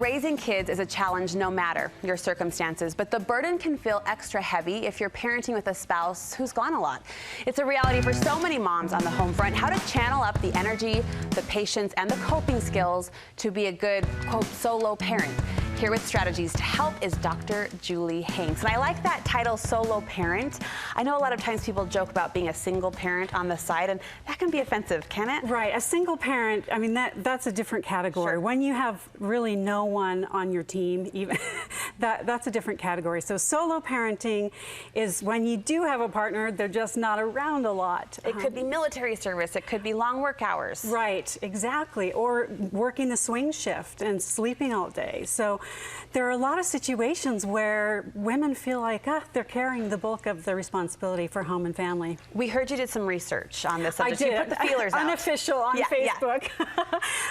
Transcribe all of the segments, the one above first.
Raising kids is a challenge no matter your circumstances, but the burden can feel extra heavy if you're parenting with a spouse who's gone a lot. It's a reality for so many moms on the home front, how to channel up the energy, the patience, and the coping skills to be a good, quote, solo parent. Here with strategies to help is Dr. Julie Hanks. And I like that title, solo parent. I know a lot of times people joke about being a single parent on the side, and that can be offensive, can it? Right, a single parent, I mean, that's a different category. Sure. When you have really no one on your team, even that's a different category. So solo parenting is when you do have a partner, they're just not around a lot. It could be military service, it could be long work hours. Right, exactly. Or working the swing shift and sleeping all day. So there are a lot of situations where women feel like they're carrying the bulk of the responsibility for home and family. We heard you did some research on this subject. I did. You put the feelers out. Unofficial on Facebook.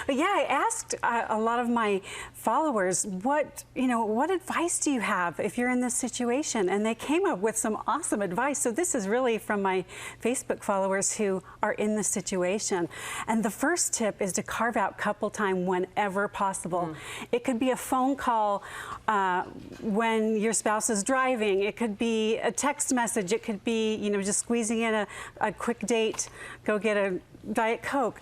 But yeah, I asked a lot of my followers, what advice do you have if you're in this situation? And they came up with some awesome advice. So this is really from my Facebook followers who are in this situation. And the first tip is to carve out couple time whenever possible. It could be a phone call when your spouse is driving. It could be a text message. It could be, just squeezing in a quick date, go get a Diet Coke.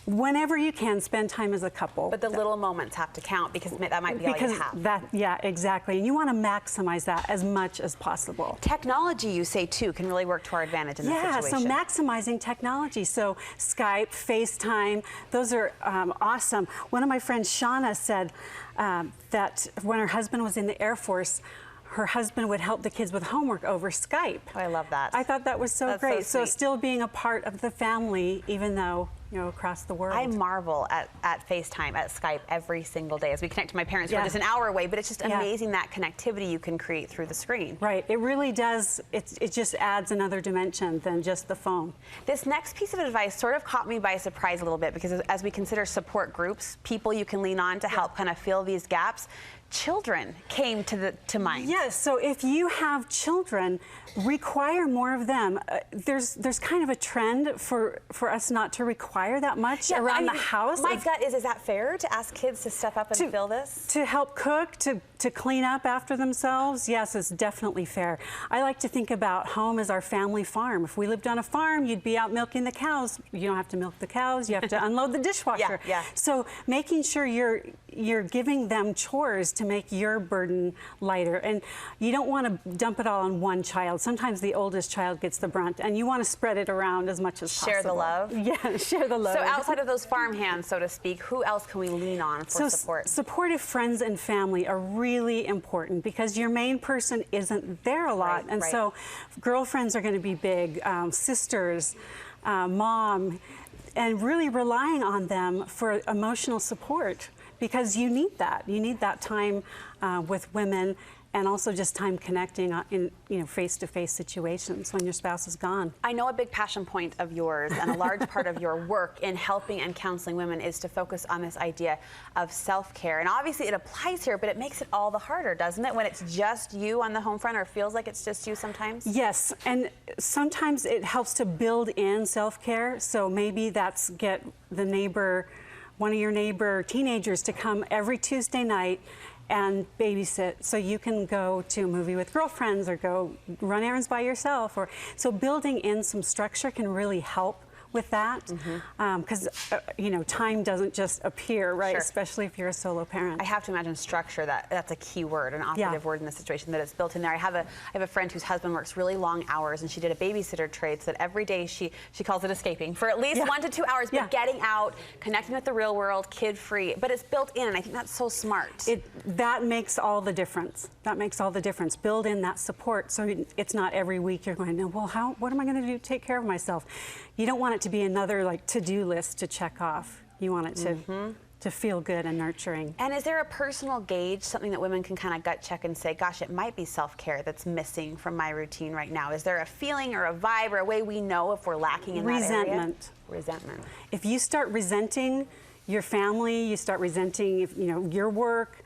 Whenever you can, spend time as a couple. But the little moments have to count because that might be all you have. Yeah, exactly. And you want to maximize that as much as possible. Technology, you say, too, can really work to our advantage in this situation. Yeah, so maximizing technology. So Skype, FaceTime, those are awesome. One of my friends, Shauna, said that when her husband was in the Air Force, her husband would help the kids with homework over Skype. Oh, I love that. I thought that was so great. So still being a part of the family, even though, across the world. I marvel at FaceTime, at Skype every single day as we connect to my parents who are just an hour away, but it's just amazing that connectivity you can create through the screen. Right, it really does. It just adds another dimension than just the phone. This next piece of advice sort of caught me by surprise a little bit because as we consider support groups, people you can lean on to help kind of fill these gaps, children came to mind. Yes, so if you have children, require more of them. There's kind of a trend for us not to require that much around the house. My gut is that fair to ask kids to step up and fill this? To help cook, to clean up after themselves, yes, it's definitely fair. I like to think about home as our family farm. If we lived on a farm, you'd be out milking the cows. You don't have to milk the cows, you have to unload the dishwasher. So making sure you're giving them chores to make your burden lighter. And you don't want to dump it all on one child. Sometimes the oldest child gets the brunt, and you want to spread it around as much as possible. Share the love? Yeah, share the love. So outside of those farm hands, so to speak, who else can we lean on for support? Supportive friends and family are really important because your main person isn't there a lot. So girlfriends are going to be big, sisters, mom, and really relying on them for emotional support because you need that. You need that time with women and also just time connecting in face-to-face situations when your spouse is gone. I know a big passion point of yours and a large part of your work in helping and counseling women is to focus on this idea of self-care. And obviously it applies here, but it makes it all the harder, doesn't it, when it's just you on the home front or feels like it's just you sometimes? Yes, and sometimes it helps to build in self-care. So maybe that's get the neighbor, one of your neighbor teenagers to come every Tuesday night and babysit so you can go to a movie with girlfriends or go run errands by yourself. So building in some structure can really help with that because time doesn't just appear, right? Especially if you're a solo parent. I have to imagine structure, that's a key word, an operative word in this situation, that it's built in there. I have a friend whose husband works really long hours, and she did a babysitter trade so that every day she calls it escaping for at least 1 to 2 hours, but getting out, connecting with the real world, kid-free. But it's built in, and I think that's so smart. That makes all the difference. That makes all the difference. Build in that support so it's not every week you're going, well, what am I going to do to take care of myself? You don't want it to be another to-do list to check off. You want it to feel good and nurturing. And is there a personal gauge, something that women can kind of gut check and say, gosh, it might be self-care that's missing from my routine right now? Is there a feeling or a vibe or a way we know if we're lacking in that area? Resentment. If you start resenting your family, you start resenting your work,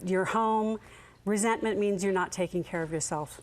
your home, resentment means you're not taking care of yourself.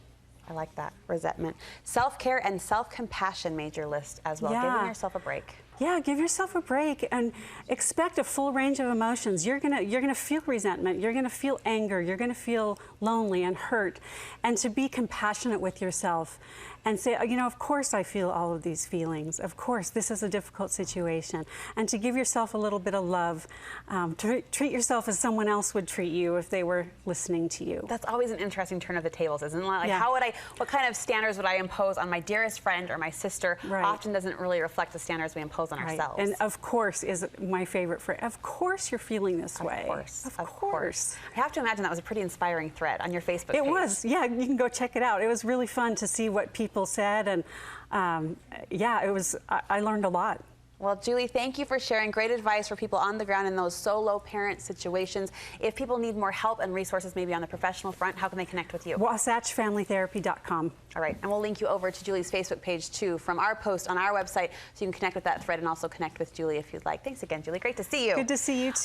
I like that, resentment. Self-care and self-compassion made your list as well, giving yourself a break. Yeah, give yourself a break and expect a full range of emotions. You're gonna feel resentment, you're gonna feel anger, you're gonna feel lonely and hurt, and to be compassionate with yourself and say, you know, of course I feel all of these feelings. Of course, this is a difficult situation. And to give yourself a little bit of love, to treat yourself as someone else would treat you if they were listening to you. That's always an interesting turn of the tables, isn't it? Like, Yeah. what kind of standards would I impose on my dearest friend or my sister? Right. Often doesn't really reflect the standards we impose on Right. ourselves. And of course is my favorite phrase. Of course you're feeling this way. Of Of course. I have to imagine that was a pretty inspiring thread on your Facebook page. It was. Yeah, you can go check it out. It was really fun to see what people said, and yeah, it was. I learned a lot. Well, Julie, thank you for sharing great advice for people on the ground in those solo parent situations. If people need more help and resources, maybe on the professional front, how can they connect with you? WasatchFamilyTherapy.com. All right, and we'll link you over to Julie's Facebook page too from our post on our website, so you can connect with that thread and also connect with Julie if you'd like. Thanks again, Julie. Great to see you. Good to see you too.